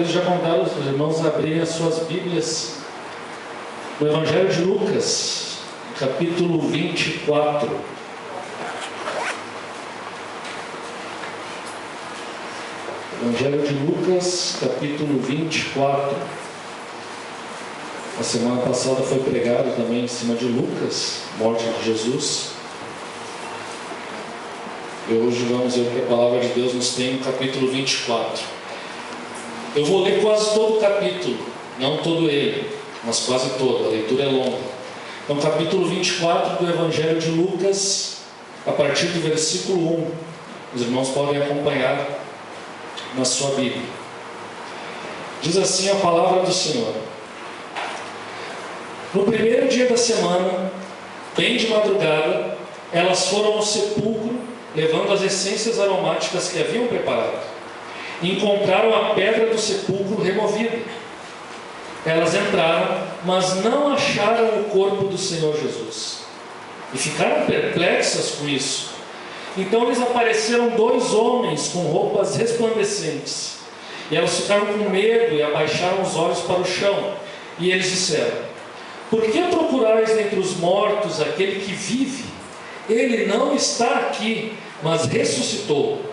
Já contaram os irmãos a abrirem as suas Bíblias no Evangelho de Lucas, capítulo 24. Evangelho de Lucas, capítulo 24. A semana passada foi pregado também em cima de Lucas, morte de Jesus. E hoje vamos ver o que a palavra de Deus nos tem no capítulo 24. Eu vou ler quase todo o capítulo, não todo ele, mas quase todo, a leitura é longa. Então, capítulo 24 do Evangelho de Lucas, a partir do versículo 1. Os irmãos podem acompanhar na sua Bíblia. Diz assim a palavra do Senhor: No primeiro dia da semana, bem de madrugada, elas foram ao sepulcro, levando as essências aromáticas que haviam preparado. Encontraram a pedra do sepulcro removida. Elas entraram, mas não acharam o corpo do Senhor Jesus. E ficaram perplexas com isso. Então lhes apareceram dois homens com roupas resplandecentes. E elas ficaram com medo e abaixaram os olhos para o chão. E eles disseram: Por que procurais entre os mortos aquele que vive? Ele não está aqui, mas ressuscitou.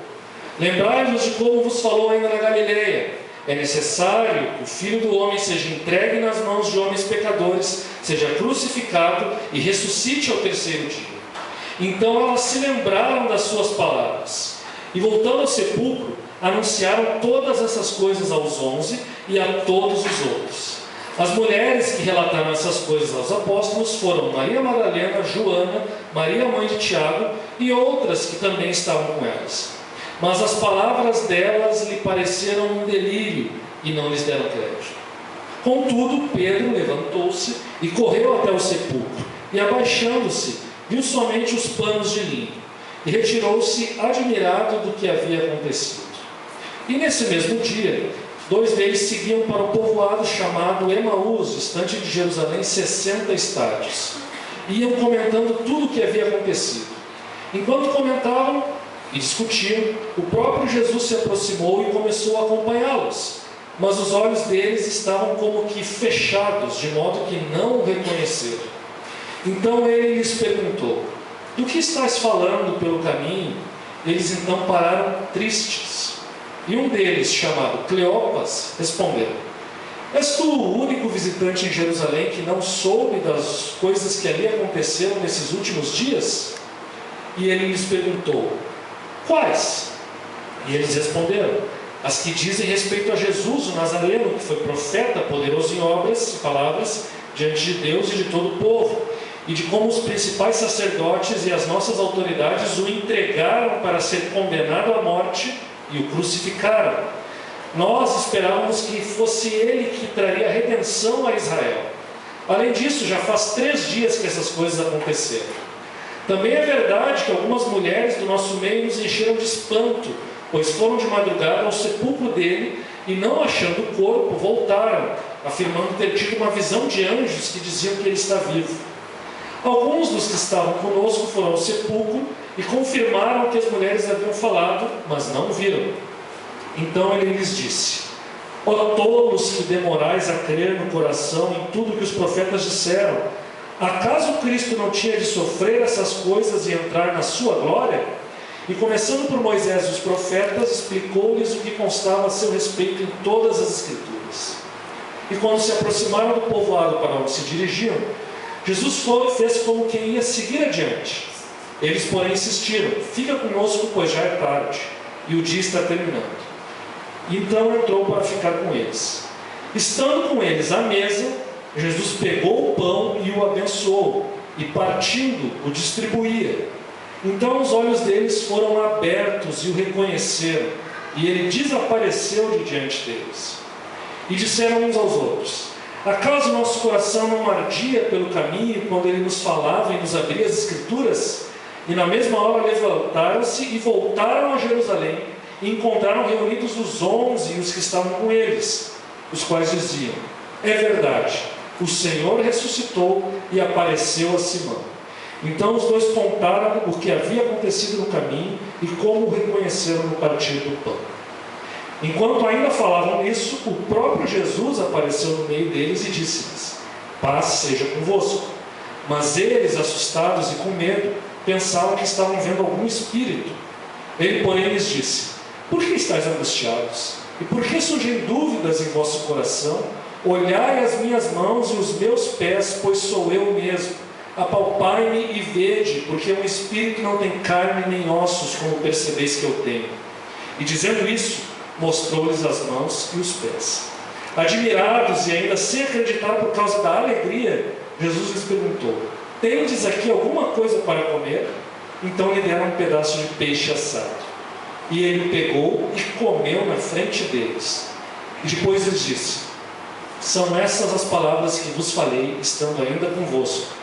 Lembrai-vos de como vos falou ainda na Galileia: é necessário que o Filho do Homem seja entregue nas mãos de homens pecadores, seja crucificado e ressuscite ao terceiro dia. Então elas se lembraram das suas palavras, e voltando ao sepulcro, anunciaram todas essas coisas aos 11 e a todos os outros. As mulheres que relataram essas coisas aos apóstolos foram Maria Madalena, Joana, Maria mãe de Tiago e outras que também estavam com elas. Mas as palavras delas lhe pareceram um delírio e não lhes deram crédito. Contudo, Pedro levantou-se e correu até o sepulcro, e abaixando-se, viu somente os panos de linho, e retirou-se admirado do que havia acontecido. E nesse mesmo dia, dois deles seguiam para o povoado chamado Emaús, distante de Jerusalém 60 estádios. Iam comentando tudo o que havia acontecido. Enquanto comentavam e discutiam, o próprio Jesus se aproximou e começou a acompanhá-los, mas os olhos deles estavam como que fechados, de modo que não o reconheceram. Então ele lhes perguntou: Do que estás falando pelo caminho? Eles então pararam tristes. E um deles, chamado Cleopas, respondeu: És tu o único visitante em Jerusalém que não soube das coisas que ali aconteceram nesses últimos dias? E ele lhes perguntou: Quais? E eles responderam: As que dizem respeito a Jesus, o Nazareno, que foi profeta, poderoso em obras e palavras diante de Deus e de todo o povo, e de como os principais sacerdotes e as nossas autoridades o entregaram para ser condenado à morte e o crucificaram. Nós esperávamos que fosse ele que traria redenção a Israel. Além disso, já faz 3 dias que essas coisas aconteceram. Também é verdade que algumas mulheres do nosso meio nos encheram de espanto, pois foram de madrugada ao sepulcro dele e, não achando o corpo, voltaram, afirmando ter tido uma visão de anjos que diziam que ele está vivo. Alguns dos que estavam conosco foram ao sepulcro e confirmaram o que as mulheres haviam falado, mas não o viram. Então ele lhes disse: Ó tolos que demorais a crer no coração em tudo que os profetas disseram, acaso Cristo não tinha de sofrer essas coisas e entrar na sua glória? E começando por Moisés e os profetas, explicou-lhes o que constava a seu respeito em todas as Escrituras. E quando se aproximaram do povoado para onde se dirigiam, Jesus fez como quem ia seguir adiante. Eles, porém, insistiram: Fica conosco, pois já é tarde, e o dia está terminando. E então entrou para ficar com eles. Estando com eles à mesa, Jesus pegou o pão e o abençoou, e partindo, o distribuía. Então os olhos deles foram abertos e o reconheceram, e ele desapareceu de diante deles. E disseram uns aos outros: Acaso nosso coração não ardia pelo caminho, quando ele nos falava e nos abria as Escrituras? E na mesma hora levantaram-se e voltaram a Jerusalém, e encontraram reunidos os 11 e os que estavam com eles, os quais diziam: É verdade, o Senhor ressuscitou e apareceu a Simão. Então os dois contaram o que havia acontecido no caminho e como o reconheceram no partir do pão. Enquanto ainda falavam nisso, isso, o próprio Jesus apareceu no meio deles e disse-lhes: paz seja convosco. Mas eles, assustados e com medo, pensavam que estavam vendo algum espírito. Ele, porém, lhes disse: por que estáis angustiados? E por que surgem dúvidas em vosso coração? Olhai as minhas mãos e os meus pés, pois sou eu mesmo. Apalpai-me e vede, porque um espírito não tem carne nem ossos, como percebeis que eu tenho. E dizendo isso, mostrou-lhes as mãos e os pés. Admirados e ainda sem acreditar por causa da alegria, Jesus lhes perguntou: tendes aqui alguma coisa para comer? Então lhe deram um pedaço de peixe assado. E ele pegou e comeu na frente deles. E depois lhes disse: são essas as palavras que vos falei, estando ainda convosco.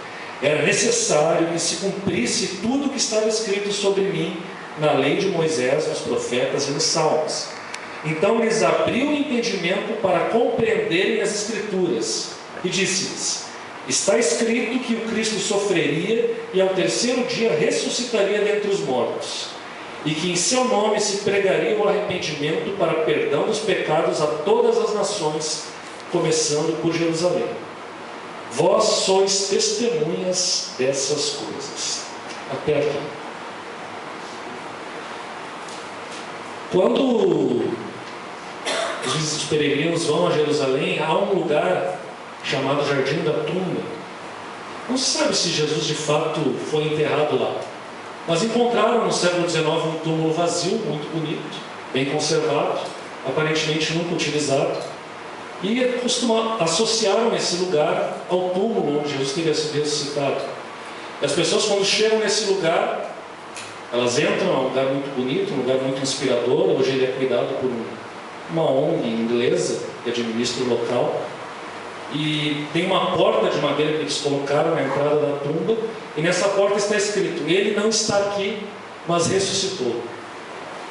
Era necessário que se cumprisse tudo o que estava escrito sobre mim na lei de Moisés, nos profetas e nos salmos. Então lhes abriu o entendimento para compreenderem as Escrituras. E disse-lhes: está escrito que o Cristo sofreria e ao terceiro dia ressuscitaria dentre os mortos, e que em seu nome se pregaria o arrependimento para perdão dos pecados a todas as nações, começando por Jerusalém. Vós sois testemunhas dessas coisas. Até aqui. Quando os peregrinos vão a Jerusalém, há um lugar chamado Jardim da Tumba. Não se sabe se Jesus de fato foi enterrado lá, mas encontraram no século XIX um túmulo vazio, muito bonito, bem conservado, aparentemente nunca utilizado, e associaram esse lugar ao túmulo onde Jesus teria sido ressuscitado. E as pessoas, quando chegam nesse lugar, elas entram, é um lugar muito bonito, um lugar muito inspirador. Hoje ele é cuidado por uma ONG inglesa que administra o local. E tem uma porta de madeira que eles colocaram na entrada da tumba, e nessa porta está escrito: ele não está aqui, mas ressuscitou.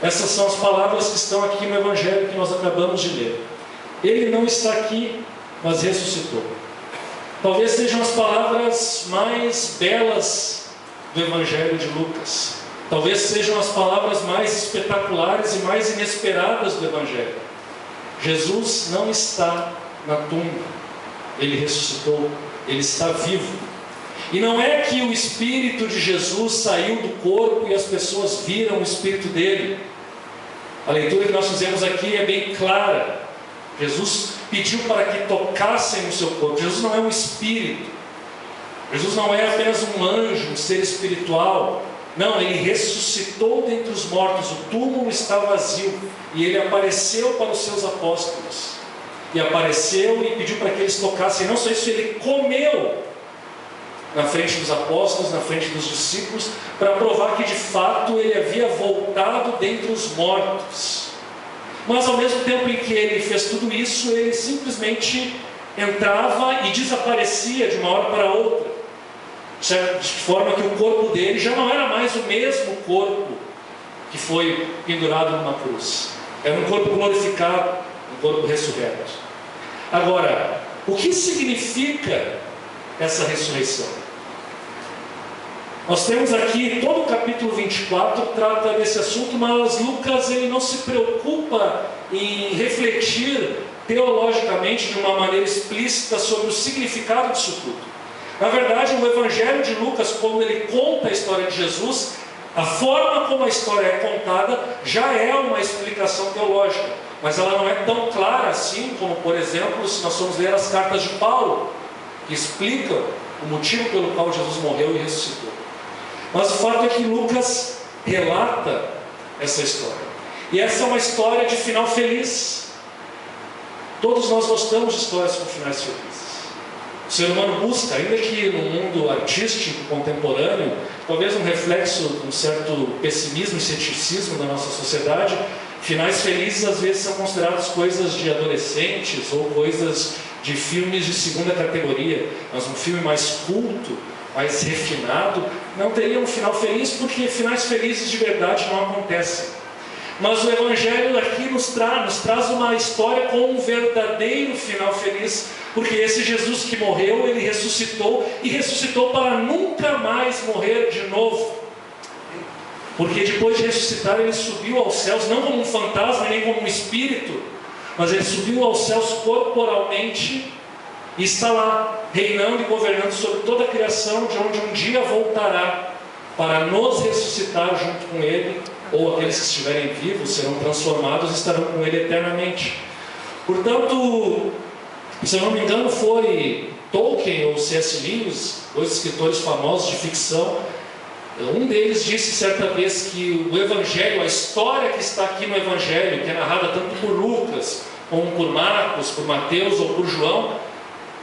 Essas são as palavras que estão aqui no Evangelho que nós acabamos de ler. Ele não está aqui, mas ressuscitou. Talvez sejam as palavras mais belas do Evangelho de Lucas. Talvez sejam as palavras mais espetaculares e mais inesperadas do Evangelho. Jesus não está na tumba. Ele ressuscitou. Ele está vivo. E não é que o Espírito de Jesus saiu do corpo e as pessoas viram o Espírito dele. A leitura que nós fizemos aqui é bem clara. Jesus pediu para que tocassem no seu corpo. Jesus não é um espírito. Jesus não é apenas um anjo, um ser espiritual. Não, ele ressuscitou dentre os mortos. O túmulo está vazio. E ele apareceu para os seus apóstolos. E apareceu e pediu para que eles tocassem. Não só isso, ele comeu na frente dos apóstolos, na frente dos discípulos, para provar que de fato ele havia voltado dentre os mortos. Mas ao mesmo tempo em que ele fez tudo isso, ele simplesmente entrava e desaparecia de uma hora para outra, de forma que o corpo dele já não era mais o mesmo corpo que foi pendurado numa cruz. Era um corpo glorificado, um corpo ressurreto. Agora, o que significa essa ressurreição? Nós temos aqui, todo o capítulo 24 trata desse assunto, mas Lucas ele não se preocupa em refletir teologicamente de uma maneira explícita sobre o significado disso tudo. Na verdade, o Evangelho de Lucas, quando ele conta a história de Jesus, a forma como a história é contada já é uma explicação teológica, mas ela não é tão clara assim como, por exemplo, se nós formos ler as cartas de Paulo, que explicam o motivo pelo qual Jesus morreu e ressuscitou. Mas o fato é que Lucas relata essa história. E essa é uma história de final feliz. Todos nós gostamos de histórias com finais felizes. O ser humano busca, ainda que no mundo artístico contemporâneo, talvez um reflexo de um certo pessimismo e ceticismo da nossa sociedade, finais felizes às vezes são considerados coisas de adolescentes ou coisas de filmes de segunda categoria. Mas um filme mais culto, mais refinado, não teria um final feliz, porque finais felizes de verdade não acontecem. Mas o Evangelho aqui nos traz uma história com um verdadeiro final feliz, porque esse Jesus que morreu, ele ressuscitou, e ressuscitou para nunca mais morrer de novo. Porque depois de ressuscitar, ele subiu aos céus, não como um fantasma, nem como um espírito, mas Ele subiu aos céus corporalmente e está lá, reinando e governando sobre toda a criação, de onde um dia voltará para nos ressuscitar junto com Ele, ou aqueles que estiverem vivos serão transformados e estarão com Ele eternamente. Portanto, se eu não me engano, foi Tolkien ou C.S. Lewis, dois escritores famosos de ficção. Um deles disse certa vez que o Evangelho, a história que está aqui no Evangelho, que é narrada tanto por Lucas, como por Marcos, por Mateus ou por João,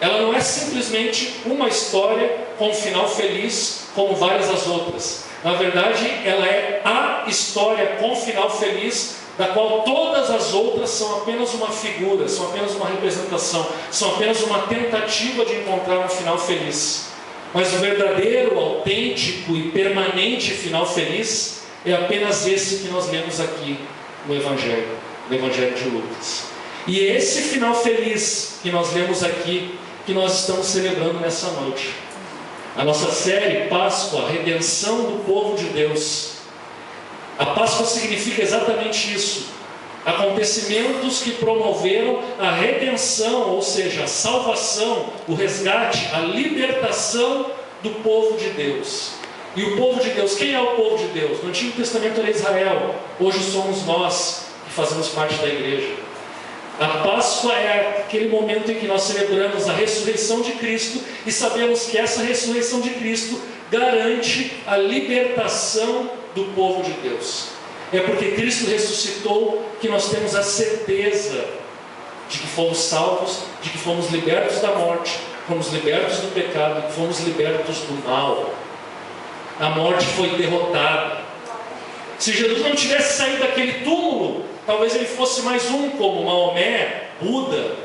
ela não é simplesmente uma história com um final feliz, como várias das outras. Na verdade, ela é a história com final feliz, da qual todas as outras são apenas uma figura, são apenas uma representação, são apenas uma tentativa de encontrar um final feliz. Mas o verdadeiro, autêntico e permanente final feliz é apenas esse que nós lemos aqui no Evangelho de Lucas. E é esse final feliz que nós lemos aqui, que nós estamos celebrando nessa noite. A nossa série Páscoa, a redenção do povo de Deus. A Páscoa significa exatamente isso: acontecimentos que promoveram a redenção, ou seja, a salvação, o resgate, a libertação do povo de Deus. E o povo de Deus, quem é o povo de Deus? No Antigo Testamento era Israel, hoje somos nós que fazemos parte da igreja. A Páscoa é aquele momento em que nós celebramos a ressurreição de Cristo e sabemos que essa ressurreição de Cristo garante a libertação do povo de Deus. É porque Cristo ressuscitou que nós temos a certeza de que fomos salvos, de que fomos libertos da morte, fomos libertos do pecado, que fomos libertos do mal. A morte foi derrotada. Se Jesus não tivesse saído daquele túmulo, talvez ele fosse mais um, como Maomé, Buda,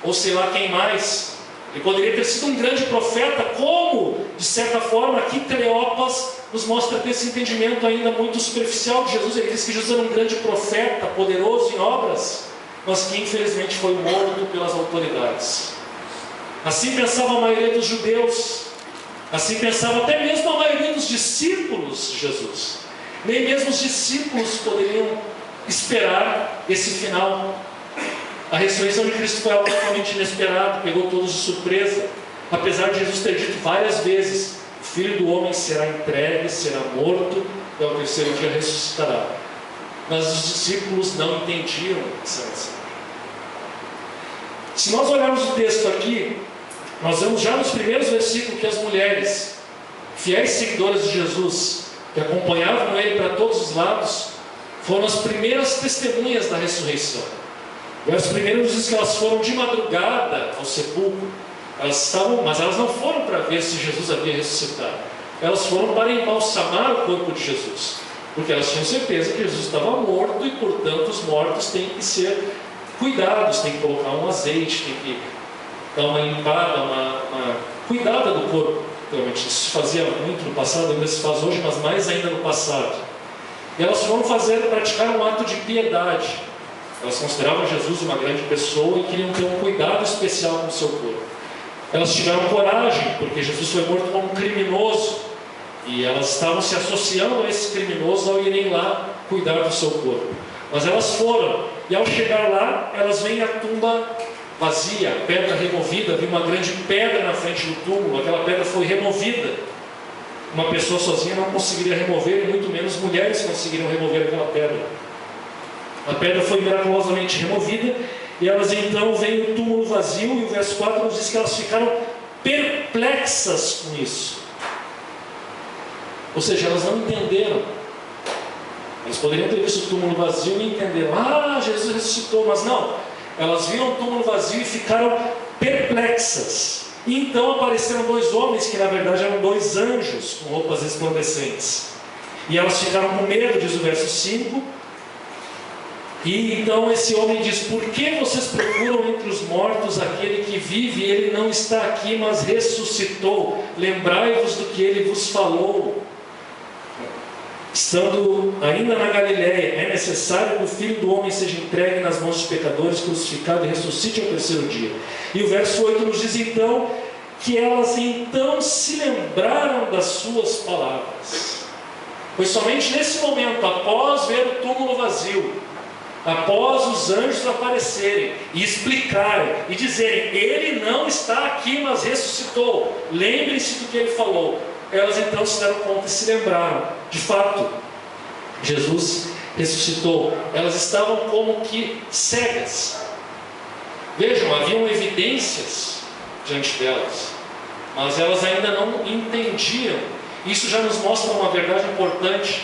ou sei lá quem mais. Ele poderia ter sido um grande profeta, como, de certa forma, aqui Cleopas nos mostra ter esse entendimento ainda muito superficial de Jesus. Ele diz que Jesus era um grande profeta, poderoso em obras, mas que infelizmente foi morto pelas autoridades. Assim pensava a maioria dos judeus, assim pensava até mesmo a maioria dos discípulos de Jesus. Nem mesmo os discípulos poderiam esperar esse final. A ressurreição de Cristo foi algo totalmente inesperado, pegou todos de surpresa. Apesar de Jesus ter dito várias vezes: o Filho do Homem será entregue, será morto, e ao terceiro dia ressuscitará. Mas os discípulos não entendiam essa mensagem. Se nós olharmos o texto aqui, nós vemos já nos primeiros versículos que as mulheres, fiéis seguidoras de Jesus, que acompanhavam ele para todos os lados, foram as primeiras testemunhas da ressurreição. O verso primeiro nos diz que elas foram de madrugada ao sepulcro. Mas elas não foram para ver se Jesus havia ressuscitado. Elas foram para embalsamar o corpo de Jesus, porque elas tinham certeza que Jesus estava morto e, portanto, os mortos têm que ser cuidados, tem que colocar um azeite, tem que dar uma limpada, uma cuidada do corpo. Realmente isso se fazia muito no passado, ainda se faz hoje, mas mais ainda no passado. E elas foram praticar um ato de piedade. Elas consideravam Jesus uma grande pessoa e queriam ter um cuidado especial com o seu corpo. Elas tiveram coragem, porque Jesus foi morto como um criminoso, e elas estavam se associando a esse criminoso ao irem lá cuidar do seu corpo. Mas elas foram, e ao chegar lá, elas veem a tumba vazia, a pedra removida. Havia uma grande pedra na frente do túmulo, aquela pedra foi removida. Uma pessoa sozinha não conseguiria remover, e muito menos mulheres conseguiriam remover aquela pedra. A pedra foi miraculosamente removida, e elas então veem o túmulo vazio, e o verso 4 nos diz que elas ficaram perplexas com isso. Ou seja, elas não entenderam. Elas poderiam ter visto o túmulo vazio e entenderam: ah, Jesus ressuscitou, mas não. Elas viram o túmulo vazio e ficaram perplexas. E então apareceram dois homens, que na verdade eram dois anjos, com roupas resplandecentes. E elas ficaram com medo, diz o verso 5. E então esse homem diz: por que vocês procuram entre os mortos aquele que vive? Ele não está aqui, mas ressuscitou. Lembrai-vos do que ele vos falou. Estando ainda na Galiléia, é necessário que o Filho do Homem seja entregue nas mãos dos pecadores, crucificado e ressuscite ao terceiro dia. E o verso 8 nos diz então que elas então se lembraram das suas palavras. Foi somente nesse momento, após ver o túmulo vazio, após os anjos aparecerem e explicarem e dizerem: ele não está aqui, mas ressuscitou, lembrem-se do que ele falou. Elas então se deram conta e se lembraram: de fato, Jesus ressuscitou. Elas estavam como que cegas. Vejam, haviam evidências diante delas, mas elas ainda não entendiam. Isso já nos mostra uma verdade importante.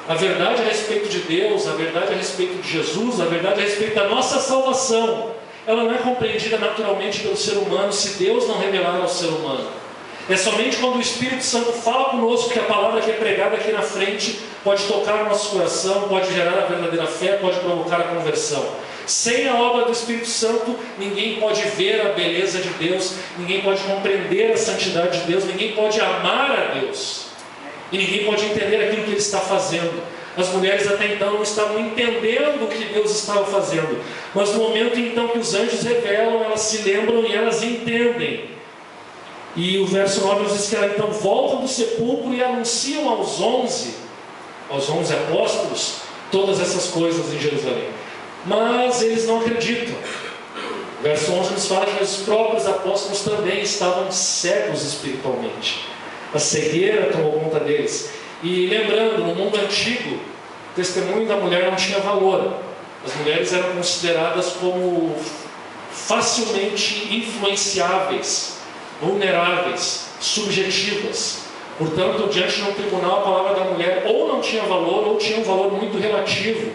A verdade a respeito de Deus, a verdade a respeito de Jesus, a verdade a respeito da nossa salvação, ela não é compreendida naturalmente pelo ser humano se Deus não revelar ao ser humano. É somente quando o Espírito Santo fala conosco que a palavra que é pregada aqui na frente pode tocar o nosso coração, pode gerar a verdadeira fé, pode provocar a conversão. Sem a obra do Espírito Santo, ninguém pode ver a beleza de Deus, ninguém pode compreender a santidade de Deus, ninguém pode amar a Deus. E ninguém pode entender aquilo que Ele está fazendo. As mulheres até então não estavam entendendo o que Deus estava fazendo. Mas no momento então que os anjos revelam, elas se lembram e elas entendem. E o verso 9 nos diz que elas então voltam do sepulcro e anunciam aos 11 apóstolos, todas essas coisas em Jerusalém. Mas eles não acreditam. O verso 11 nos fala que os próprios apóstolos também estavam cegos espiritualmente. A cegueira tomou conta deles. E lembrando, no mundo antigo, o testemunho da mulher não tinha valor. As mulheres eram consideradas como facilmente influenciáveis, vulneráveis, subjetivas. Portanto, diante de um tribunal, a palavra da mulher ou não tinha valor, ou tinha um valor muito relativo.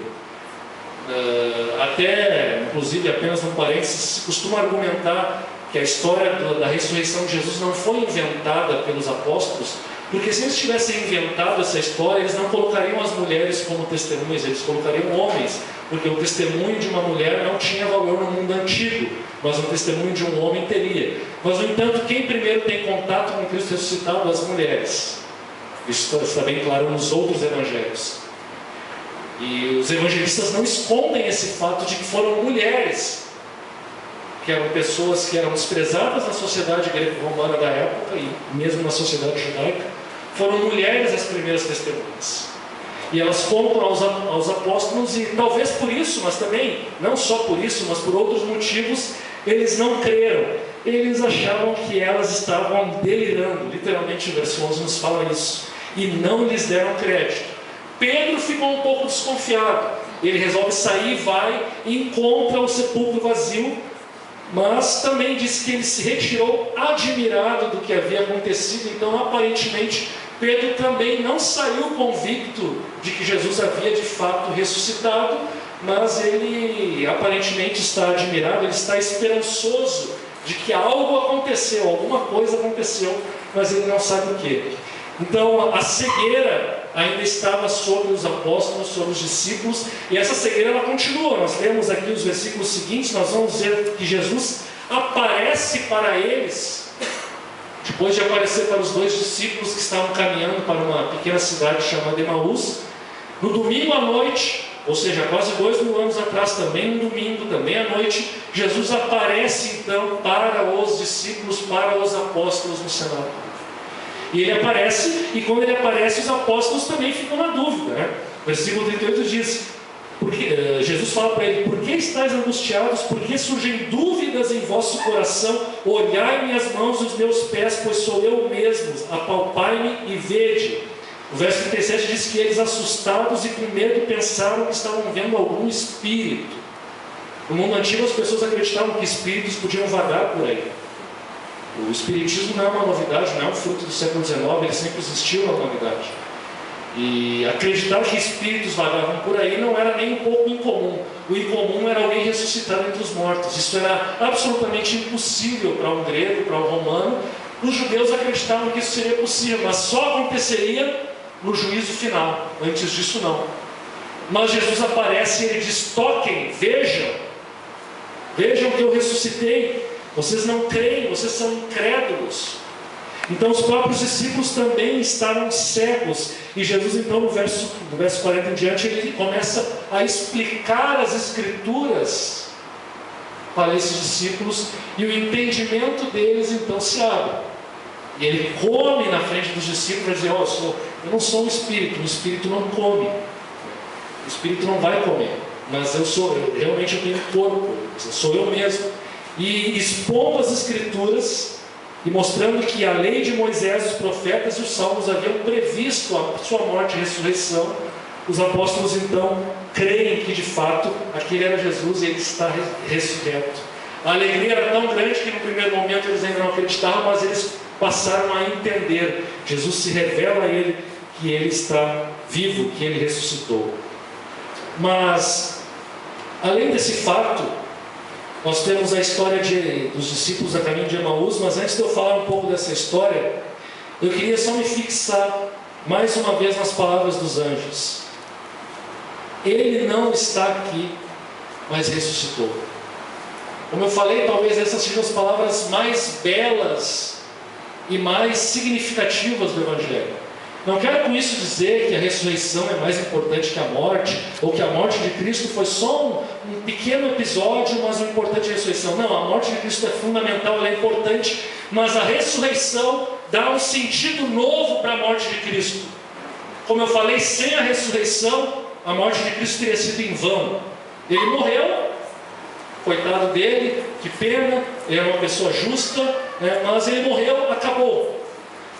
Até, inclusive, apenas um parênteses, se costuma argumentar que a história da ressurreição de Jesus não foi inventada pelos apóstolos, porque se eles tivessem inventado essa história, eles não colocariam as mulheres como testemunhas, eles colocariam homens, porque o testemunho de uma mulher não tinha valor no mundo antigo, mas o testemunho de um homem teria. Mas, no entanto, quem primeiro tem contato com Cristo ressuscitado? As mulheres. Isso está bem claro nos outros evangelhos. E os evangelistas não escondem esse fato de que foram mulheres, que eram pessoas que eram desprezadas na sociedade greco-romana da época e mesmo na sociedade judaica. Foram mulheres as primeiras testemunhas. E elas contam aos apóstolos, e talvez por isso, mas também, não só por isso, mas por outros motivos, eles não creram. Eles achavam que elas estavam delirando. Literalmente o verso 11 nos fala isso. E não lhes deram crédito. Pedro ficou um pouco desconfiado. Ele resolve sair, vai e encontra o sepulcro vazio, mas também diz que ele se retirou admirado do que havia acontecido. Então, aparentemente, Pedro também não saiu convicto de que Jesus havia de fato ressuscitado, mas ele aparentemente está admirado, ele está esperançoso de que algo aconteceu, alguma coisa aconteceu, mas ele não sabe o que. Então, a cegueira ainda estava sobre os apóstolos, sobre os discípulos, e essa cegueira ela continua. Nós lemos aqui os versículos seguintes, nós vamos ver que Jesus aparece para eles, depois de aparecer para os dois discípulos que estavam caminhando para uma pequena cidade chamada Emaús, no domingo à noite, ou seja, quase 2000 anos atrás, também no domingo, também à noite, Jesus aparece então para os discípulos, para os apóstolos no cenáculo. E ele aparece, e quando ele aparece, os apóstolos também ficam na dúvida, né? O versículo 38 diz, Jesus fala para ele: por que estáis angustiados? Por que surgem dúvidas em vosso coração? Olhai minhas mãos e os meus pés, pois sou eu mesmo, apalpai-me e vede. O verso 37 diz que eles, assustados e com medo, pensaram que estavam vendo algum espírito. No mundo antigo, as pessoas acreditavam que espíritos podiam vagar por aí. O espiritismo não é uma novidade, não é um fruto do século XIX, ele sempre existiu na humanidade. E acreditar que espíritos vagavam por aí não era nem um pouco incomum. O incomum era alguém ressuscitado entre os mortos. Isso era absolutamente impossível para um grego, para um romano. Os judeus acreditavam que isso seria possível, mas só aconteceria no juízo final. Antes disso, não. Mas Jesus aparece e ele diz: toquem, vejam que eu ressuscitei. Vocês não creem, vocês são incrédulos. Então os próprios discípulos também estavam cegos. E Jesus então no verso 40 em diante, ele começa a explicar as Escrituras para esses discípulos, e o entendimento deles então se abre. E ele come na frente dos discípulos para dizer: eu não sou um espírito, o espírito não come, o espírito não vai comer. mas realmente eu tenho corpo, sou eu mesmo. E expondo as Escrituras e mostrando que a lei de Moisés, os profetas e os salmos haviam previsto a sua morte e ressurreição, os apóstolos então creem que de fato aquele era Jesus e ele está ressurreto. A alegria era tão grande que no primeiro momento eles ainda não acreditavam, mas eles passaram a entender. Jesus se revela a ele que ele está vivo, que ele ressuscitou. Mas além desse fato, nós temos a história dos discípulos a caminho de Emaús. Mas antes de eu falar um pouco dessa história, eu queria só me fixar mais uma vez nas palavras dos anjos. Ele não está aqui, mas ressuscitou. Como eu falei, talvez essas sejam as palavras mais belas e mais significativas do Evangelho. Não quero com isso dizer que a ressurreição é mais importante que a morte, ou que a morte de Cristo foi só um pequeno episódio, mas o importante é a ressurreição. Não, a morte de Cristo é fundamental, ela é importante, mas a ressurreição dá um sentido novo para a morte de Cristo. Como eu falei, sem a ressurreição, a morte de Cristo teria sido em vão. Ele morreu, coitado dele, que pena, ele era uma pessoa justa, né? Mas ele morreu, acabou.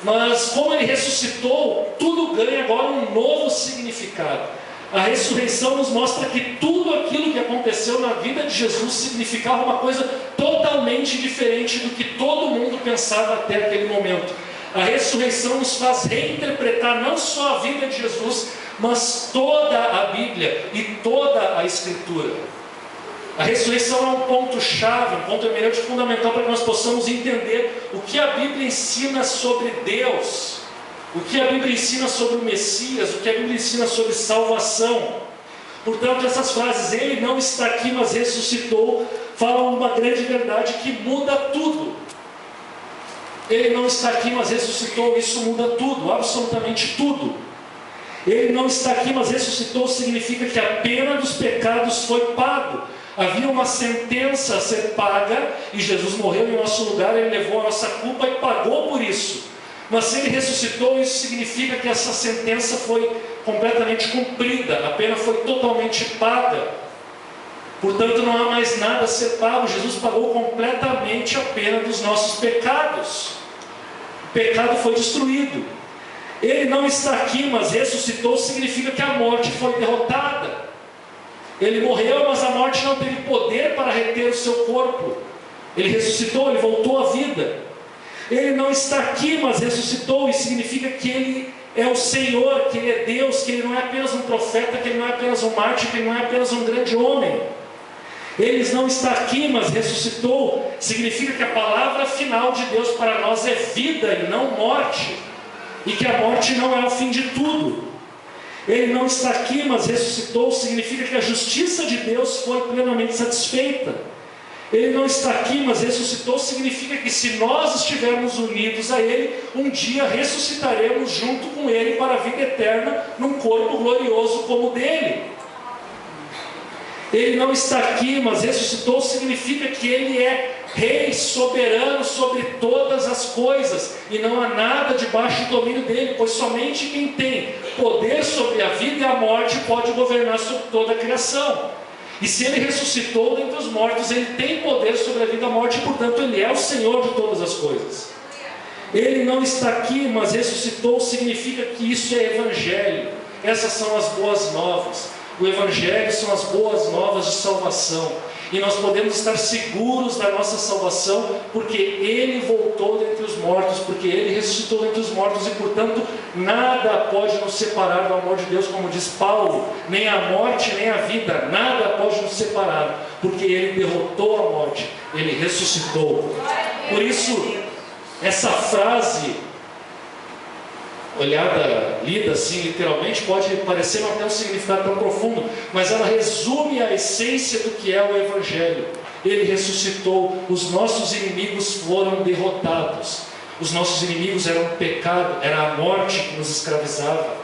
Mas como ele ressuscitou, tudo ganha agora um novo significado. A ressurreição nos mostra que tudo aquilo que aconteceu na vida de Jesus significava uma coisa totalmente diferente do que todo mundo pensava até aquele momento. A ressurreição nos faz reinterpretar não só a vida de Jesus, mas toda a Bíblia e toda a Escritura. A ressurreição é um ponto-chave, um ponto emergente fundamental para que nós possamos entender o que a Bíblia ensina sobre Deus, o que a Bíblia ensina sobre o Messias, o que a Bíblia ensina sobre salvação. Portanto, essas frases, ele não está aqui, mas ressuscitou, falam uma grande verdade que muda tudo. Ele não está aqui, mas ressuscitou, isso muda tudo, absolutamente tudo. Ele não está aqui, mas ressuscitou, significa que a pena dos pecados foi pago. Havia uma sentença a ser paga, e Jesus morreu em nosso lugar, ele levou a nossa culpa e pagou por isso. Mas se ele ressuscitou, isso significa que essa sentença foi completamente cumprida, a pena foi totalmente paga. Portanto, não há mais nada a ser pago. Jesus pagou completamente a pena dos nossos pecados. O pecado foi destruído. Ele não está aqui, mas ressuscitou, significa que a morte foi derrotada. Ele morreu, mas a morte não teve poder para reter o seu corpo. Ele ressuscitou, ele voltou à vida. Ele não está aqui, mas ressuscitou, e significa que ele é o Senhor, que ele é Deus, que ele não é apenas um profeta, que ele não é apenas um mártir, que ele não é apenas um grande homem. Ele não está aqui, mas ressuscitou, significa que a palavra final de Deus para nós é vida e não morte, e que a morte não é o fim de tudo. Ele não está aqui, mas ressuscitou, significa que a justiça de Deus foi plenamente satisfeita. Ele não está aqui, mas ressuscitou, significa que se nós estivermos unidos a Ele, um dia ressuscitaremos junto com Ele para a vida eterna, num corpo glorioso como o dele. Ele não está aqui, mas ressuscitou, significa que Ele é Rei soberano sobre todas as coisas, e não há nada debaixo do domínio dele, pois somente quem tem poder sobre a vida e a morte pode governar sobre toda a criação. E se ele ressuscitou dentre os mortos, ele tem poder sobre a vida e a morte, e portanto ele é o Senhor de todas as coisas. Ele não está aqui, mas ressuscitou, significa que isso é Evangelho. Essas são as boas novas. O Evangelho são as boas novas de salvação. E nós podemos estar seguros da nossa salvação, porque Ele voltou dentre os mortos, porque Ele ressuscitou dentre os mortos, e portanto nada pode nos separar do amor de Deus, como diz Paulo, nem a morte nem a vida, nada pode nos separar, porque Ele derrotou a morte, Ele ressuscitou. Por isso, essa frase, olhada, lida assim literalmente, pode parecer não ter um significado tão profundo, mas ela resume a essência do que é o Evangelho. Ele ressuscitou, os nossos inimigos foram derrotados. Os nossos inimigos eram o pecado, era a morte que nos escravizava,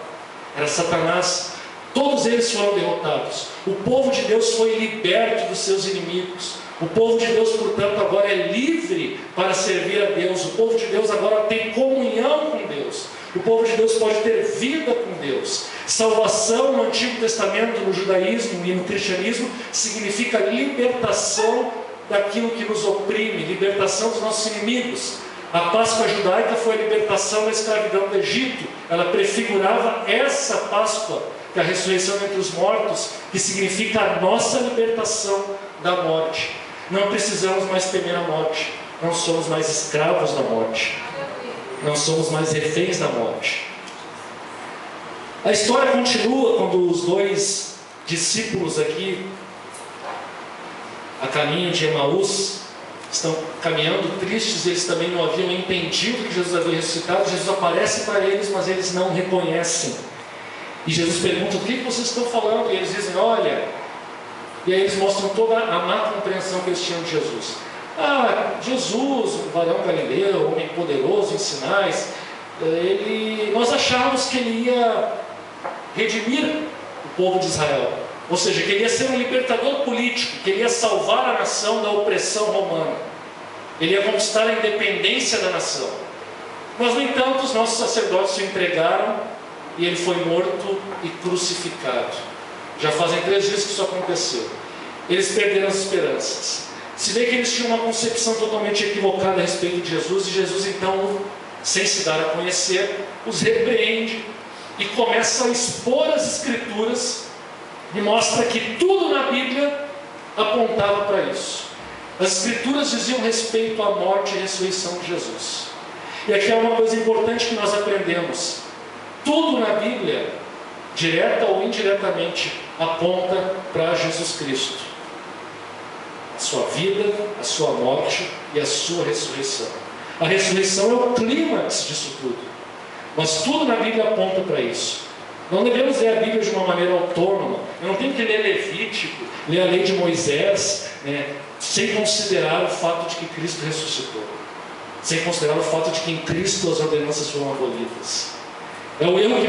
era Satanás. Todos eles foram derrotados. O povo de Deus foi liberto dos seus inimigos. O povo de Deus, portanto, agora é livre para servir a Deus. O povo de Deus agora tem comunhão com Deus. O povo de Deus pode ter vida com Deus. Salvação no Antigo Testamento, no judaísmo e no cristianismo, significa libertação daquilo que nos oprime, libertação dos nossos inimigos. A Páscoa judaica foi a libertação da escravidão do Egito. Ela prefigurava essa Páscoa, que é a ressurreição entre os mortos, que significa a nossa libertação da morte. Não precisamos mais temer a morte. Não somos mais escravos da morte. Não somos mais reféns da morte. A história continua quando os dois discípulos aqui, a caminho de Emaús, estão caminhando tristes. Eles também não haviam entendido que Jesus havia ressuscitado. Jesus aparece para eles, mas eles não reconhecem. E Jesus pergunta: o que vocês estão falando? E eles dizem: olha. E aí eles mostram toda a má compreensão que eles tinham de Jesus. Jesus, o varão galileu, homem poderoso em sinais, nós achávamos que ele ia redimir o povo de Israel. Ou seja, que ele ia ser um libertador político, que ele ia salvar a nação da opressão romana. Ele ia conquistar a independência da nação. Mas, no entanto, os nossos sacerdotes o entregaram e ele foi morto e crucificado. Já fazem 3 dias que isso aconteceu. Eles perderam as esperanças. Se vê que eles tinham uma concepção totalmente equivocada a respeito de Jesus, e Jesus, então, sem se dar a conhecer, os repreende e começa a expor as Escrituras e mostra que tudo na Bíblia apontava para isso. As Escrituras diziam respeito à morte e ressurreição de Jesus. E aqui é uma coisa importante que nós aprendemos: tudo na Bíblia, direta ou indiretamente, aponta para Jesus Cristo, a sua vida, a sua morte e a sua ressurreição. A ressurreição é o clímax disso tudo, mas tudo na Bíblia aponta para isso. Não devemos ler a Bíblia de uma maneira autônoma. Eu não tenho que ler Levítico, ler a lei de Moisés, sem considerar o fato de que Cristo ressuscitou, sem considerar o fato de que em Cristo as ordenanças foram abolidas. É o erro que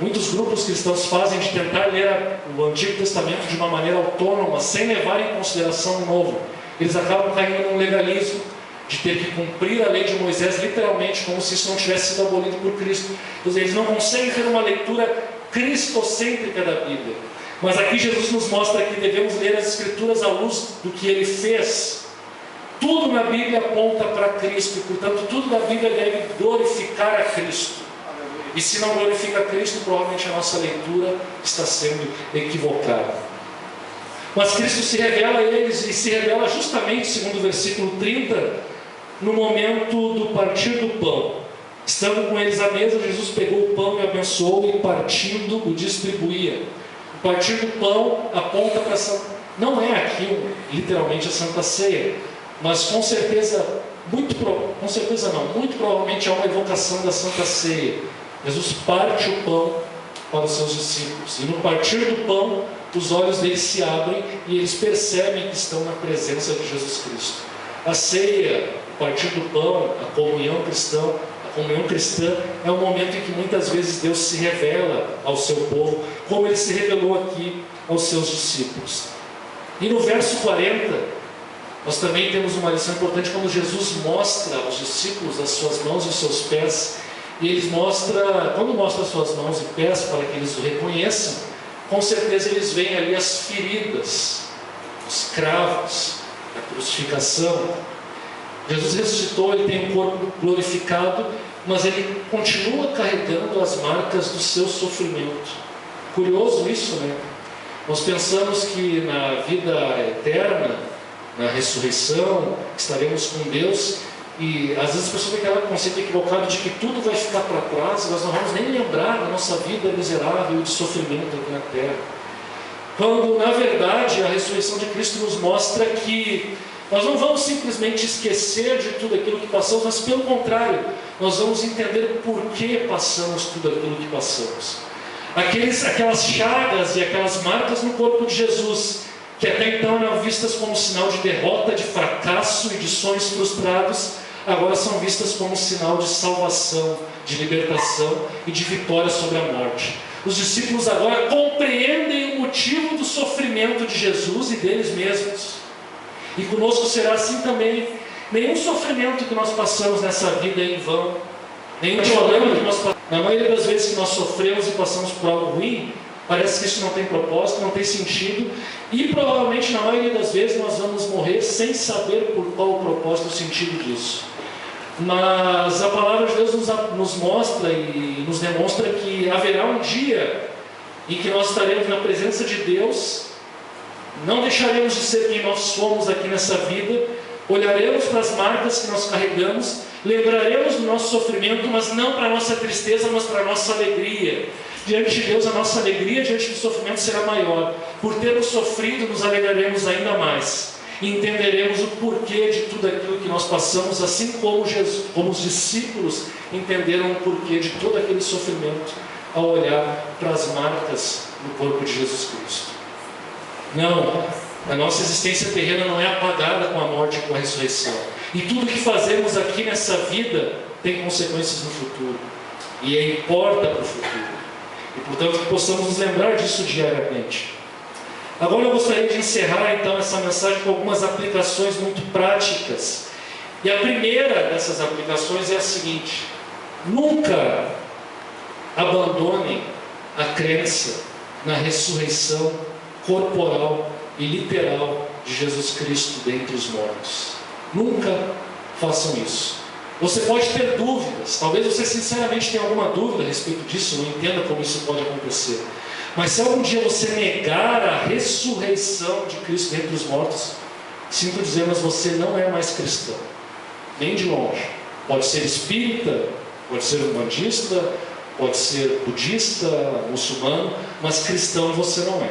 muitos grupos cristãos fazem, de tentar ler o Antigo Testamento de uma maneira autônoma, sem levar em consideração o Novo. Eles acabam caindo num legalismo, de ter que cumprir a lei de Moisés literalmente, como se isso não tivesse sido abolido por Cristo. Eles não conseguem ter uma leitura cristocêntrica da Bíblia. Mas aqui Jesus nos mostra que devemos ler as Escrituras à luz do que Ele fez. Tudo na Bíblia aponta para Cristo, e portanto tudo na Bíblia deve glorificar a Cristo. E se não glorifica a Cristo, provavelmente a nossa leitura está sendo equivocada. Mas Cristo se revela a eles, e se revela justamente, segundo o versículo 30, no momento do partir do pão. Estando com eles à mesa, Jesus pegou o pão e abençoou, e partindo o distribuía. O partir do pão aponta para não é aqui literalmente a Santa Ceia, mas com certeza, muito provavelmente é uma evocação da Santa Ceia. Jesus parte o pão para os seus discípulos, e no partir do pão, os olhos deles se abrem e eles percebem que estão na presença de Jesus Cristo. A ceia, o partir do pão, a comunhão cristã é um momento em que muitas vezes Deus se revela ao seu povo, como Ele se revelou aqui aos seus discípulos. E no verso 40, nós também temos uma lição importante, quando Jesus mostra aos discípulos as suas mãos e os seus pés. E quando mostra as suas mãos e pés para que eles o reconheçam, com certeza eles veem ali as feridas, os cravos, a crucificação. Jesus ressuscitou, Ele tem um corpo glorificado, mas Ele continua carregando as marcas do seu sofrimento. Curioso isso, né? Nós pensamos que na vida eterna, na ressurreição, estaremos com Deus, e às vezes as pessoas têm aquele conceito equivocado de que tudo vai ficar para trás, e nós não vamos nem lembrar da nossa vida miserável e de sofrimento aqui na terra. Quando, na verdade, a ressurreição de Cristo nos mostra que nós não vamos simplesmente esquecer de tudo aquilo que passamos, mas pelo contrário, nós vamos entender por que passamos tudo aquilo que passamos. Aquelas chagas e aquelas marcas no corpo de Jesus, que até então eram vistas como sinal de derrota, de fracasso e de sonhos frustrados, agora são vistas como sinal de salvação, de libertação e de vitória sobre a morte. Os discípulos agora compreendem o motivo do sofrimento de Jesus e deles mesmos. E conosco será assim também. Nenhum sofrimento que nós passamos nessa vida é em vão. Nenhum problema que nós passamos Na maioria das vezes que nós sofremos e passamos por algo ruim, parece que isso não tem propósito, não tem sentido, e provavelmente na maioria das vezes nós vamos morrer sem saber por qual o propósito e o sentido disso. Mas a palavra de Deus nos mostra e nos demonstra que haverá um dia em que nós estaremos na presença de Deus, não deixaremos de ser quem nós somos aqui nessa vida, olharemos para as marcas que nós carregamos, lembraremos do nosso sofrimento, mas não para a nossa tristeza, mas para a nossa alegria. Diante de Deus, a nossa alegria diante do sofrimento será maior. Por termos sofrido, nos alegraremos ainda mais. E entenderemos o porquê de tudo aquilo que nós passamos, assim como os discípulos entenderam o porquê de todo aquele sofrimento ao olhar para as marcas no corpo de Jesus Cristo. Não, a nossa existência terrena não é apagada com a morte e com a ressurreição. E tudo que fazemos aqui nessa vida tem consequências no futuro. E importa para o futuro. E portanto que possamos nos lembrar disso diariamente. Agora eu gostaria de encerrar então essa mensagem com algumas aplicações muito práticas. E a primeira dessas aplicações é a seguinte: nunca abandonem a crença na ressurreição corporal e literal de Jesus Cristo dentre os mortos. Nunca façam isso. Você pode ter dúvidas, talvez você sinceramente tenha alguma dúvida a respeito disso, não entenda como isso pode acontecer. Mas se algum dia você negar a ressurreição de Cristo dentre os mortos, sinto dizer, mas você não é mais cristão, nem de longe. Pode ser espírita, pode ser umbandista, pode ser budista, muçulmano, mas cristão você não é.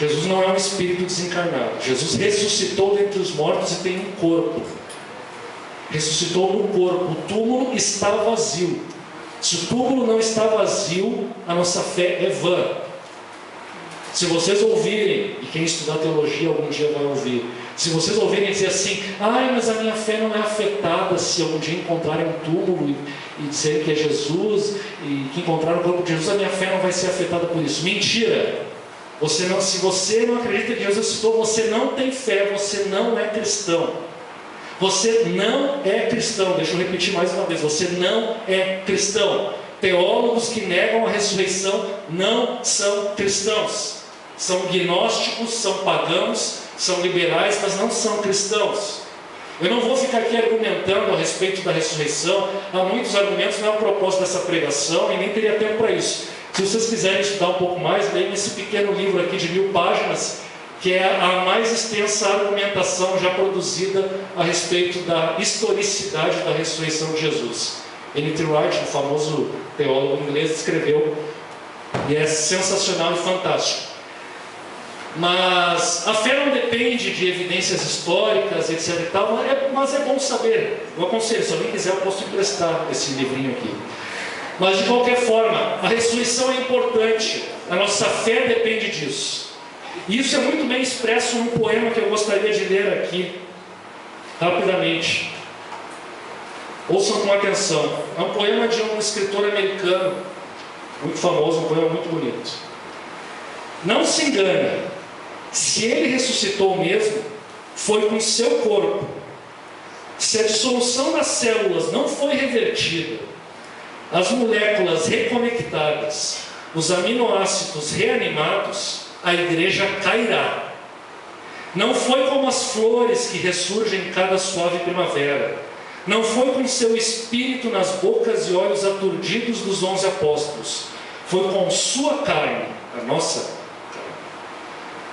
Jesus não é um espírito desencarnado. Jesus ressuscitou dentre os mortos e tem um corpo. Ressuscitou no corpo. O túmulo está vazio. Se o túmulo não está vazio, a nossa fé é vã. Se vocês ouvirem, e quem estudar teologia algum dia vai ouvir, se vocês ouvirem dizer assim: ai, mas a minha fé não é afetada se algum dia encontrarem um túmulo e disserem que é Jesus, e que encontraram o corpo de Jesus, a minha fé não vai ser afetada por isso. Mentira! Se você não acredita que Jesus ressuscitou, você não tem fé, você não é cristão. Você não é cristão. Deixa eu repetir mais uma vez: você não é cristão. Teólogos que negam a ressurreição não são cristãos. São gnósticos, são pagãos, são liberais, mas não são cristãos. Eu não vou ficar aqui argumentando a respeito da ressurreição. Há muitos argumentos, não é o propósito dessa pregação, e nem teria tempo para isso. Se vocês quiserem estudar um pouco mais, leiam esse pequeno livro aqui de 1000 páginas, que é a mais extensa argumentação já produzida a respeito da historicidade da ressurreição de Jesus. N.T. Wright, um famoso teólogo inglês, escreveu, e é sensacional e fantástico. Mas a fé não depende de evidências históricas, etc. e tal, mas é bom saber. Eu aconselho, se alguém quiser, eu posso emprestar esse livrinho aqui. Mas de qualquer forma, a ressurreição é importante, a nossa fé depende disso. E isso é muito bem expresso num poema que eu gostaria de ler aqui, rapidamente. Ouçam com atenção. É um poema de um escritor americano, muito famoso, um poema muito bonito. Não se engane, se ele ressuscitou mesmo, foi com seu corpo. Se a dissolução das células não foi revertida, as moléculas reconectadas, os aminoácidos reanimados, a igreja cairá. Não foi como as flores que ressurgem em cada suave primavera. Não foi com seu espírito nas bocas e olhos aturdidos dos 11 apóstolos. Foi com sua carne, a nossa carne.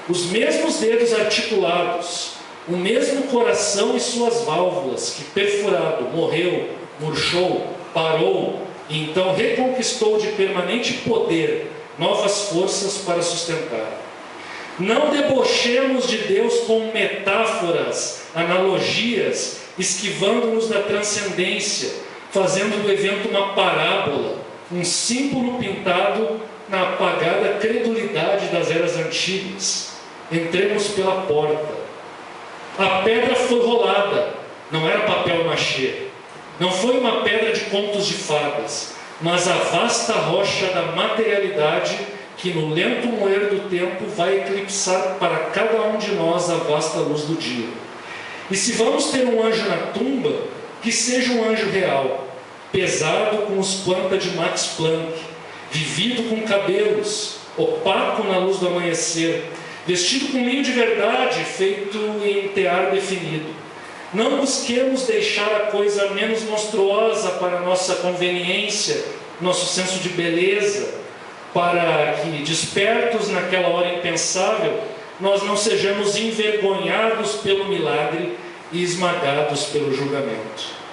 Os mesmos dedos articulados, o mesmo coração e suas válvulas, que perfurado, morreu, murchou, parou, e então reconquistou de permanente poder novas forças para sustentar. Não debochemos de Deus com metáforas, analogias, esquivando-nos da transcendência, fazendo do evento uma parábola, um símbolo pintado na apagada credulidade das eras antigas. Entremos pela porta. A pedra foi rolada, não era papel machê. Não foi uma pedra de contos de fadas, mas a vasta rocha da materialidade que no lento moer do tempo vai eclipsar para cada um de nós a vasta luz do dia. E se vamos ter um anjo na tumba, que seja um anjo real, pesado com os quanta de Max Planck, vivido com cabelos, opaco na luz do amanhecer, vestido com linho de verdade, feito em tear definido. Não busquemos deixar a coisa menos monstruosa para nossa conveniência, nosso senso de beleza, para que, despertos naquela hora impensável, nós não sejamos envergonhados pelo milagre e esmagados pelo julgamento.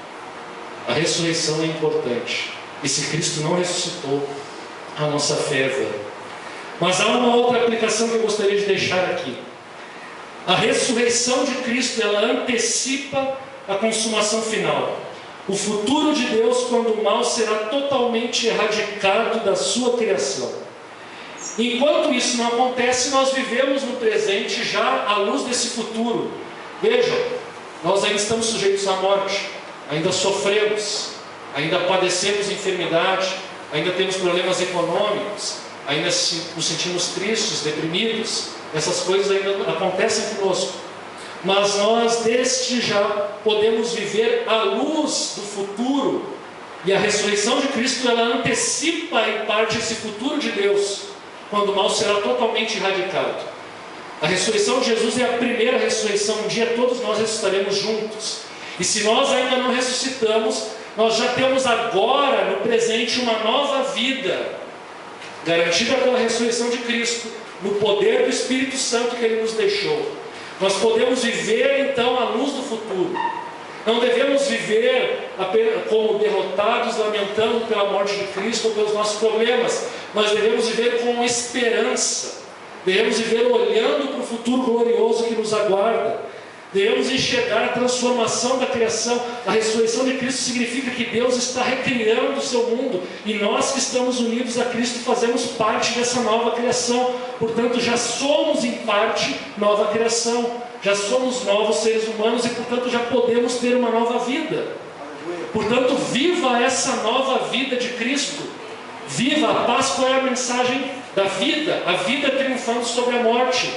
A ressurreição é importante. E se Cristo não ressuscitou, a nossa fé é vã. Mas há uma outra aplicação que eu gostaria de deixar aqui. A ressurreição de Cristo, ela antecipa a consumação final. O futuro de Deus, quando o mal será totalmente erradicado da sua criação. Enquanto isso não acontece, nós vivemos no presente já à luz desse futuro. Vejam, nós ainda estamos sujeitos à morte, ainda sofremos, ainda padecemos enfermidade, ainda temos problemas econômicos, ainda nos sentimos tristes, deprimidos. Essas coisas ainda acontecem conosco. Mas nós desde já podemos viver à luz do futuro. E a ressurreição de Cristo, ela antecipa em parte esse futuro de Deus, quando o mal será totalmente erradicado. A ressurreição de Jesus é a primeira ressurreição. Um dia todos nós ressuscitaremos juntos. E se nós ainda não ressuscitamos, nós já temos agora, no presente, uma nova vida, garantida pela ressurreição de Cristo, no poder do Espírito Santo que Ele nos deixou. Nós podemos viver então à luz do futuro. Não devemos viver apenas como derrotados, lamentando pela morte de Cristo ou pelos nossos problemas, mas devemos viver com esperança. Devemos viver olhando para o futuro glorioso que nos aguarda. Devemos enxergar a transformação da criação. A ressurreição de Cristo significa que Deus está recriando o seu mundo, e nós que estamos unidos a Cristo fazemos parte dessa nova criação. Portanto, já somos em parte nova criação, já somos novos seres humanos e, portanto, já podemos ter uma nova vida. Portanto, viva essa nova vida de Cristo. Viva! A Páscoa é a mensagem da vida, a vida triunfando sobre a morte.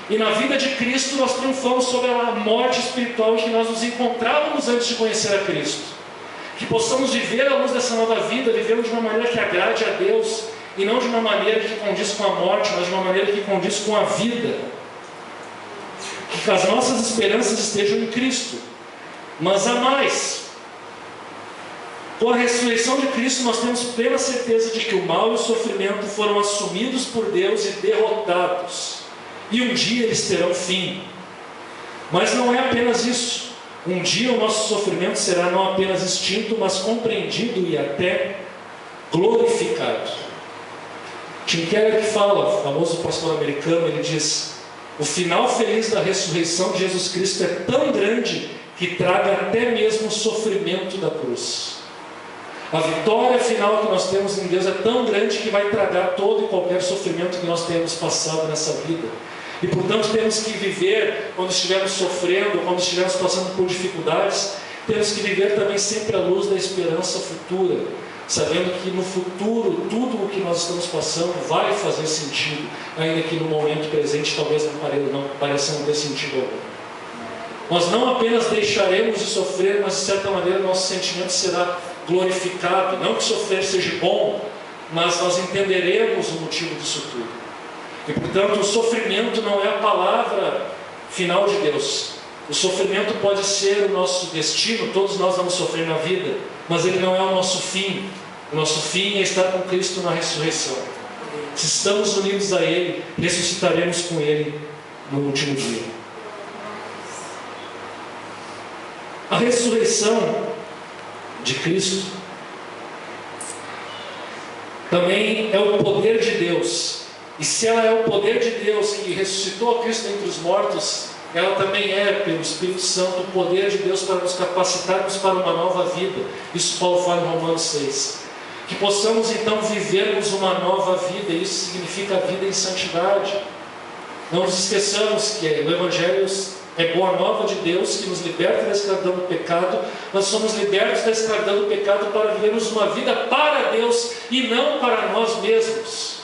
E na vida de Cristo nós triunfamos sobre a morte espiritual em que nós nos encontrávamos antes de conhecer a Cristo. Que possamos viver à luz dessa nova vida, vivendo de uma maneira que agrade a Deus, e não de uma maneira que condiz com a morte, mas de uma maneira que condiz com a vida. Que as nossas esperanças estejam em Cristo. Mas há mais. Com a ressurreição de Cristo nós temos plena certeza de que o mal e o sofrimento foram assumidos por Deus e derrotados. E um dia eles terão fim. Mas não é apenas isso. Um dia o nosso sofrimento será não apenas extinto, mas compreendido e até glorificado. Tim Keller que fala, o famoso pastor americano, ele diz: o final feliz da ressurreição de Jesus Cristo é tão grande que traga até mesmo o sofrimento da cruz. A vitória final que nós temos em Deus é tão grande que vai tragar todo e qualquer sofrimento que nós tenhamos passado nessa vida. E portanto temos que viver, quando estivermos sofrendo, quando estivermos passando por dificuldades, temos que viver também sempre à luz da esperança futura, sabendo que no futuro tudo o que nós estamos passando vai fazer sentido, ainda que no momento presente talvez não pareça não ter sentido algum. Nós não apenas deixaremos de sofrer, mas de certa maneira nosso sentimento será glorificado. Não que sofrer seja bom, mas nós entenderemos o motivo disso tudo. E portanto o sofrimento não é a palavra final de Deus. O sofrimento pode ser o nosso destino, todos nós vamos sofrer na vida, mas ele não é o nosso fim. O nosso fim é estar com Cristo na ressurreição. Se estamos unidos a Ele, ressuscitaremos com Ele no último dia. A ressurreição de Cristo também é o poder de Deus. E se ela é o poder de Deus que ressuscitou a Cristo entre os mortos, ela também é, pelo Espírito Santo, o poder de Deus para nos capacitarmos para uma nova vida. Isso Paulo fala em Romanos 6. Que possamos então vivermos uma nova vida. Isso significa a vida em santidade. Não nos esqueçamos que o Evangelho é boa nova de Deus, que nos liberta da escravidão do pecado. Nós somos libertos da escravidão do pecado para vivermos uma vida para Deus e não para nós mesmos.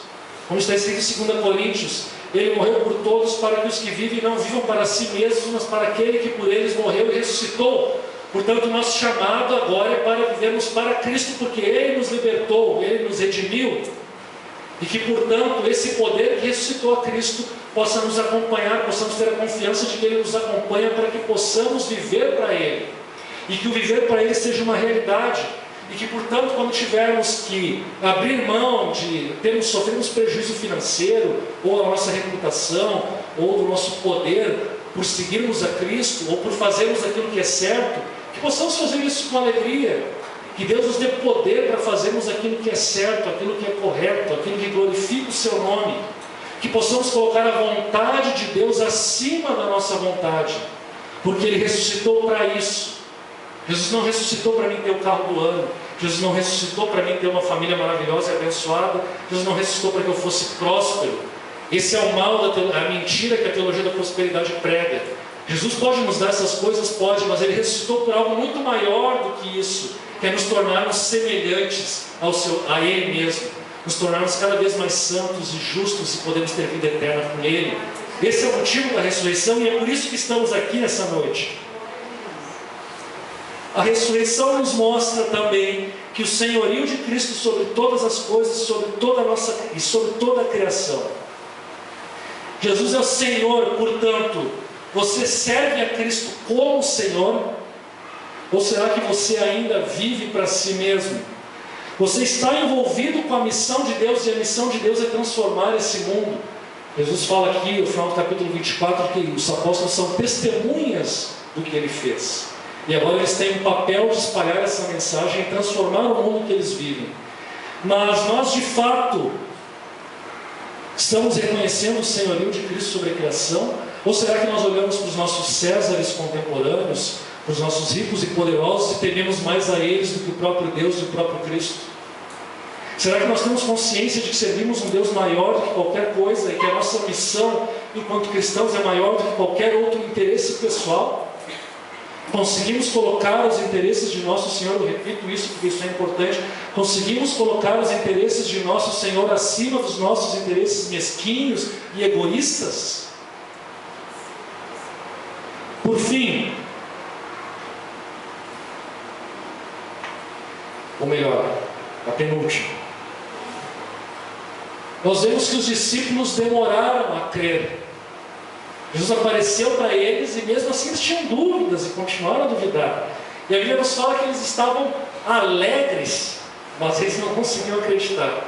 Como está escrito em 2 Coríntios, Ele morreu por todos para que os que vivem não vivam para si mesmos, mas para aquele que por eles morreu e ressuscitou. Portanto, o nosso chamado agora é para vivermos para Cristo, porque Ele nos libertou, Ele nos redimiu. E que, portanto, esse poder que ressuscitou a Cristo possa nos acompanhar, possamos ter a confiança de que Ele nos acompanha para que possamos viver para Ele. E que o viver para Ele seja uma realidade. E que, portanto, quando tivermos que abrir mão de sofrermos prejuízo financeiro, ou da nossa reputação, ou do nosso poder, por seguirmos a Cristo, ou por fazermos aquilo que é certo, que possamos fazer isso com alegria. Que Deus nos dê poder para fazermos aquilo que é certo, aquilo que é correto, aquilo que glorifica o seu nome. Que possamos colocar a vontade de Deus acima da nossa vontade, porque Ele ressuscitou para isso. Jesus não ressuscitou para mim ter o carro do ano. Jesus não ressuscitou para mim ter uma família maravilhosa e abençoada. Jesus não ressuscitou para que eu fosse próspero. Esse é o mal, a mentira que a teologia da prosperidade prega. Jesus pode nos dar essas coisas? Pode, mas Ele ressuscitou por algo muito maior do que isso, que é nos tornarmos semelhantes a Ele mesmo, nos tornarmos cada vez mais santos e justos e podemos ter vida eterna com Ele. Esse é o motivo da ressurreição e é por isso que estamos aqui nessa noite. A ressurreição nos mostra também que o senhorio de Cristo sobre todas as coisas, sobre toda a criação. Jesus é o Senhor, portanto, você serve a Cristo como Senhor? Ou será que você ainda vive para si mesmo? Você está envolvido com a missão de Deus, e a missão de Deus é transformar esse mundo. Jesus fala aqui, no final do capítulo 24, que os apóstolos são testemunhas do que Ele fez. E agora eles têm o papel de espalhar essa mensagem e transformar o mundo que eles vivem. Mas nós, de fato, estamos reconhecendo o senhorio de Cristo sobre a criação? Ou será que nós olhamos para os nossos Césares contemporâneos, para os nossos ricos e poderosos, e tememos mais a eles do que o próprio Deus e o próprio Cristo? Será que nós temos consciência de que servimos um Deus maior do que qualquer coisa, e que a nossa missão enquanto cristãos é maior do que qualquer outro interesse pessoal? Conseguimos colocar os interesses de nosso Senhor, eu repito isso porque isso é importante, conseguimos colocar os interesses de nosso Senhor acima dos nossos interesses mesquinhos e egoístas? Por fim, ou melhor, a penúltima, nós vemos que os discípulos demoraram a crer. Jesus apareceu para eles e mesmo assim eles tinham dúvidas e continuaram a duvidar. E a Bíblia nos fala que eles estavam alegres, mas eles não conseguiam acreditar.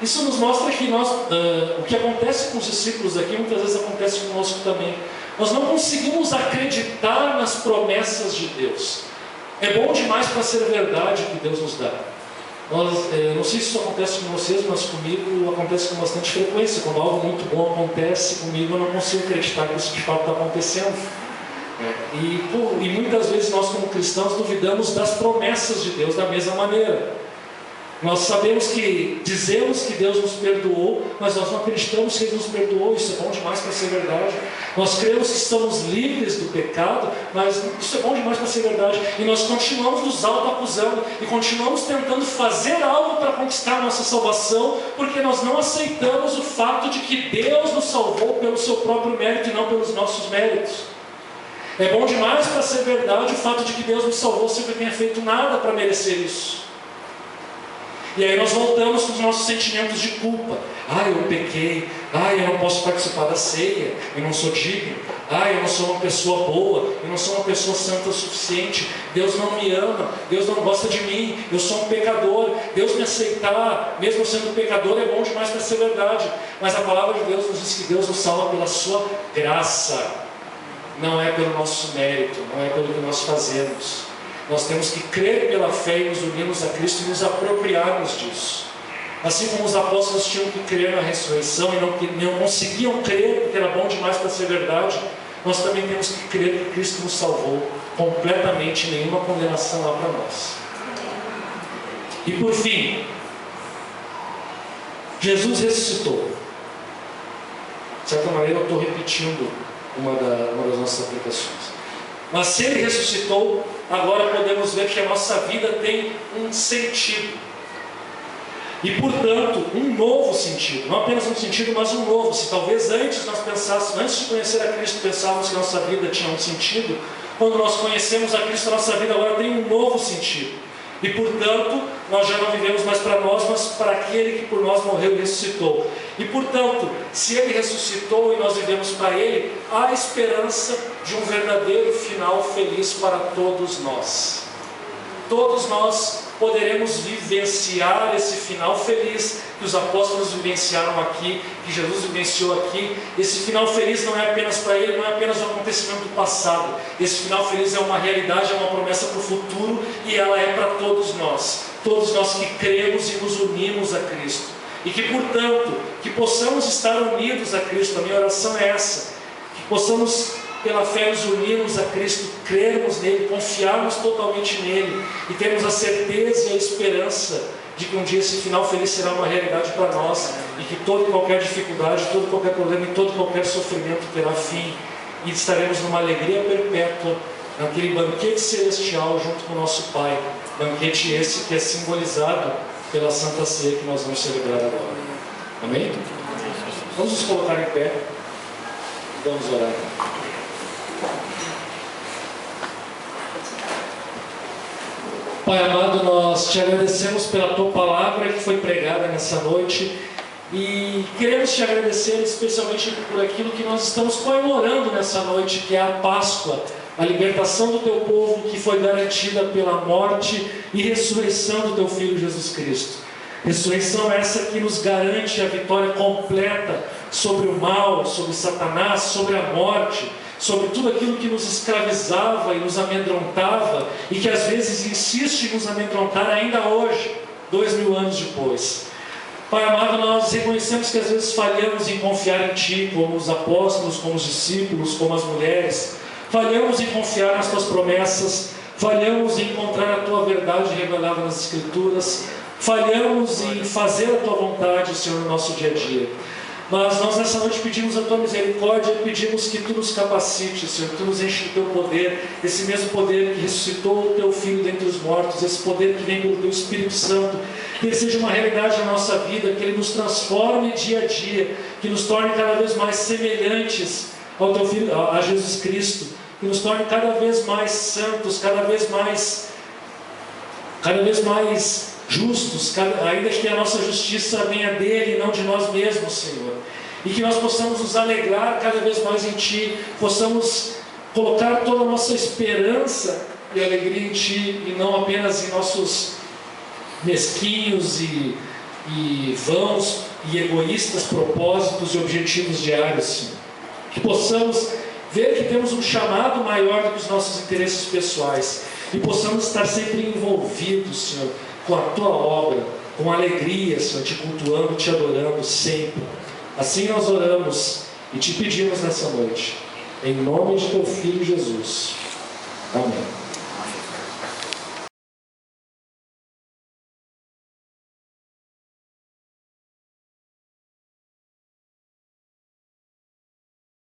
Isso nos mostra que o que acontece com os discípulos aqui, muitas vezes acontece conosco também. Nós não conseguimos acreditar nas promessas de Deus. É bom demais para ser verdade o que Deus nos dá. Não sei se isso acontece com vocês, mas comigo acontece com bastante frequência. Quando algo muito bom acontece comigo, eu não consigo acreditar que isso de fato está acontecendo. E muitas vezes nós, como cristãos, duvidamos das promessas de Deus da mesma maneira. Nós sabemos que dizemos que Deus nos perdoou, mas nós não acreditamos que Ele nos perdoou. Isso é bom demais para ser verdade. Nós cremos que estamos livres do pecado, mas isso é bom demais para ser verdade. E nós continuamos nos auto-acusando e continuamos tentando fazer algo para conquistar a nossa salvação, porque nós não aceitamos o fato de que Deus nos salvou pelo seu próprio mérito e não pelos nossos méritos. É bom demais para ser verdade o fato de que Deus nos salvou sem que eu tenha feito nada para merecer isso. E aí nós voltamos com os nossos sentimentos de culpa. Eu pequei. Eu não posso participar da ceia. Eu não sou digno. Eu não sou uma pessoa boa. Eu não sou uma pessoa santa o suficiente. Deus não me ama. Deus não gosta de mim. Eu sou um pecador. Deus me aceitar, mesmo sendo pecador, é bom demais para ser verdade. Mas a palavra de Deus nos diz que Deus nos salva pela sua graça. Não é pelo nosso mérito. Não é pelo que nós fazemos. Nós temos que crer pela fé e nos unirmos a Cristo e nos apropriarmos disso. Assim como os apóstolos tinham que crer na ressurreição e não conseguiam crer porque era bom demais para ser verdade, nós também temos que crer que Cristo nos salvou completamente, nenhuma condenação lá para nós. E por fim, Jesus ressuscitou. De certa maneira eu estou repetindo uma das nossas aplicações. Mas se Ele ressuscitou, agora podemos ver que a nossa vida tem um sentido. E portanto, um novo sentido. Não apenas um sentido, mas um novo. Se talvez antes nós pensássemos, antes de conhecer a Cristo, pensávamos que a nossa vida tinha um sentido, Quando nós conhecemos a Cristo, a nossa vida agora tem um novo sentido. E, portanto, nós já não vivemos mais para nós, mas para aquele que por nós morreu e ressuscitou. E, portanto, se Ele ressuscitou e nós vivemos para Ele, há esperança de um verdadeiro final feliz para todos nós. Todos nós poderemos vivenciar esse final feliz que os apóstolos vivenciaram aqui, que Jesus vivenciou aqui. Esse final feliz não é apenas para Ele, não é apenas um acontecimento do passado. Esse final feliz é uma realidade, é uma promessa para o futuro, e ela é para todos nós que cremos e nos unimos a Cristo. E que, portanto, que possamos estar unidos a Cristo. A minha oração é essa, que possamos, pela fé, nos unirmos a Cristo, crermos nele, confiarmos totalmente nele, e termos a certeza e a esperança de que um dia esse final feliz será uma realidade para nós, e que toda e qualquer dificuldade, todo e qualquer problema e todo e qualquer sofrimento terá fim, e estaremos numa alegria perpétua, naquele banquete celestial junto com o nosso Pai, banquete esse que é simbolizado pela Santa Ceia que nós vamos celebrar agora. Amém? Vamos nos colocar em pé e vamos orar. Pai amado, nós te agradecemos pela Tua palavra que foi pregada nessa noite, e queremos te agradecer especialmente por aquilo que nós estamos comemorando nessa noite, que é a Páscoa, a libertação do Teu povo que foi garantida pela morte e ressurreição do Teu Filho Jesus Cristo. Ressurreição essa que nos garante a vitória completa sobre o mal, sobre Satanás, sobre a morte, sobre tudo aquilo que nos escravizava e nos amedrontava, e que às vezes insiste em nos amedrontar ainda hoje, 2000 anos depois. Pai amado, nós reconhecemos que às vezes falhamos em confiar em Ti, como os apóstolos, como os discípulos, como as mulheres. Falhamos em confiar nas Tuas promessas, falhamos em encontrar a Tua verdade revelada nas Escrituras, falhamos em fazer a Tua vontade, Senhor, no nosso dia a dia. Mas nós nessa noite pedimos a Tua misericórdia, pedimos que Tu nos capacites, Senhor, que Tu nos enche do Teu poder, esse mesmo poder que ressuscitou o Teu Filho dentre os mortos, esse poder que vem pelo Teu Espírito Santo, que Ele seja uma realidade na nossa vida, que Ele nos transforme dia a dia, que nos torne cada vez mais semelhantes ao Teu Filho, a Jesus Cristo, que nos torne cada vez mais santos, cada vez mais justos, ainda que a nossa justiça venha dele e não de nós mesmos, Senhor. E que nós possamos nos alegrar cada vez mais em Ti, possamos colocar toda a nossa esperança e alegria em Ti, e não apenas em nossos mesquinhos e vãos e egoístas propósitos e objetivos diários, Senhor. Que possamos ver que temos um chamado maior do que os nossos interesses pessoais, e possamos estar sempre envolvidos, Senhor, com a Tua obra, com alegria, Senhor, Te cultuando, Te adorando sempre. Assim nós oramos e Te pedimos nessa noite, em nome de Teu Filho Jesus. Amém.